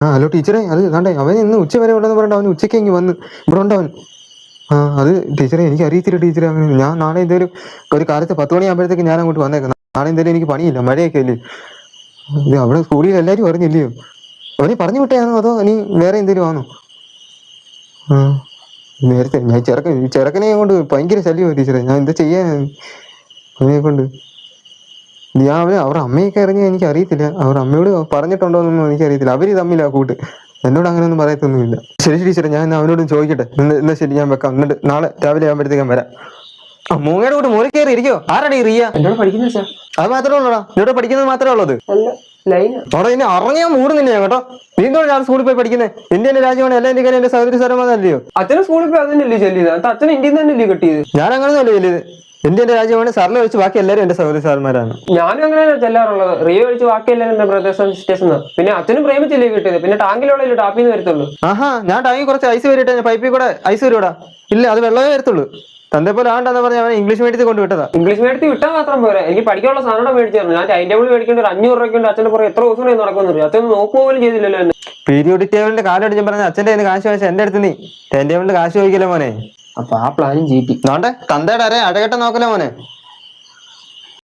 Hello ടീച്ചറെ, അത് കണ്ടേ അവൻ ഇന്ന് ഉച്ച വരെ ഉണ്ടെന്ന് പറഞ്ഞിട്ട് അവൻ ഉച്ചയ്ക്ക് ഇങ്ങ് വന്ന് ഇവിടെ ഉണ്ടവൻ. അത് ടീച്ചറെ എനിക്ക് അറിയത്തില്ല ടീച്ചറെ. അങ്ങനെ ഞാൻ നാളെ എന്തേലും ഒരു കാലത്ത് 10 മണിയാകുമ്പോഴത്തേക്ക് ഞാൻ അങ്ങോട്ട് വന്നേക്കാം. നാളെ എന്തേലും എനിക്ക് പണിയില്ല, മഴയൊക്കെ അല്ലേ. ഇത് അവിടെ സ്കൂളിൽ എല്ലാവരും അറിഞ്ഞില്ലയോ? അവനെ പറഞ്ഞു വിട്ടയാണോ അതോ ഇനി വേറെ എന്തേലും ആണോ? നേരത്തെ ഞാൻ ചെറുക്കനെ കൊണ്ട് ഭയങ്കര ശല്യമാണ് ടീച്ചറെ. ഞാൻ എന്താ ചെയ്യാൻ അവനെ കൊണ്ട്? ഞാൻ അവരുടെ അമ്മയൊക്കെ ഇറങ്ങി എനിക്ക് അറിയത്തില്ല. അവരുടെ അമ്മയോട് പറഞ്ഞിട്ടുണ്ടോന്നൊന്നും എനിക്കറിയത്തില്ല. അവര് തമ്മിലാ കൂട്ട്, എന്നോട് അങ്ങനെയൊന്നും പറയത്തൊന്നുമില്ല. ശരി ടീച്ചറെ, ഞാൻ അവനോടും ചോദിക്കട്ടെ. എന്നാ ശരി, ഞാൻ വെക്കാം. എന്നിട്ട് നാളെ രാവിലെ ആകുമ്പോഴത്തേക്കും വരാം. മൂങ്ങയുടെ കൂടെ മുറി കയറി ഇരിക്കോ? ആരാടി റിയ? എന്നോട് പഠിക്കുന്ന അത് മാത്രമേ ഉള്ളൂടാ? എന്നോട് പഠിക്കുന്നത് മാത്രമേ ഉള്ളത്? അവിടെ ഇനി ഇറങ്ങിയാൽ മൂടുന്നില്ല കേട്ടോ. വീണ്ടും ഞാൻ സ്കൂളിൽ പോയി പഠിക്കുന്നത്. ഇന്ത്യന്റെ രാജ്യമാണ്, എല്ലാ ഇന്ത്യക്കാരും എന്റെ സഹോദരി സരമാനല്ലയോ? അച്ഛനും സ്കൂളിൽ പോയി അതന്നെയല്ലേ ചെല്ലിയത്? അച്ഛൻ ഇന്ത്യയിൽ നിന്ന് തന്നെയല്ലേ കിട്ടിയത്? ഞാൻ അങ്ങനെയൊന്നും അല്ലേ ചെല്ലിയത്. ഇന്ത്യന്റെ രാജ്യമാണ്, സാറിനെ വെച്ച് ബാക്കി എല്ലാവരും എന്റെ സഹോദരി സാറന്മാരാണ്. ഞാനും അങ്ങനെയാണ് ചെല്ലാറുള്ളത്. റിയോ വെച്ച് ബാക്കി എല്ലാവരും എന്റെ ബ്രദേഴ്സ് ആൻഡ് സിസ്റ്റേഴ്സ്. പിന്നെ അച്ഛനും പ്രേമിച്ചല്ലേ കിട്ടിയത്. പിന്നെ ടാങ്കിലുള്ള ടാപ്പിൽ നിന്ന് വരത്തുള്ളൂ. ഞാൻ ടാങ്കിൽ കുറച്ച് ഐസ് വരിട്ടെ, പൈപ്പിൽ കൂടെ ഐസ് വരൂടാ. ഇല്ല, അത് വെള്ളമേ വരത്തുള്ളൂ. തന്റെ പോലെ ആണ്ടെന്ന് പറഞ്ഞ അവൻ ഇംഗ്ലീഷ് മീഡിയത്തിൽ കൊണ്ട് വിട്ടതാ. ഇംഗ്ലീഷ് മീഡിയത്തിൽ വിട്ടാൽ മാത്രം പോരാ, എനിക്ക് പഠിക്കാനുള്ള സാധനം മേടിച്ചു തരണം. ഞാൻ ടൈം ടേബിൾ മേടിക്കേണ്ട ഒരു 500 രൂപയ്ക്കുണ്ട്. അച്ഛന്റെ പുറകെ എത്ര ദിവസം നടക്കുന്നു? അച്ഛൻ നോക്കുക പോലും ചെയ്തില്ലല്ലോ എന്നെ. പീരിയോഡിക് ടേബിളിന്റെ കാലടിച്ച് പറഞ്ഞ അച്ഛന്റെ കയ്യിൽ കാശ് വാങ്ങിച്ച എന്റെ അടുത്ത് നീ ടൈം ടേബിളിന്റെ കാശ് ചോദിക്കില്ല മോനെ. അപ്പൊ ആ പ്ലാനും ചീറ്റി. നോണ്ടേ തന്തയുടെ അരേ അഴകെട്ട നോക്കല മോനെ.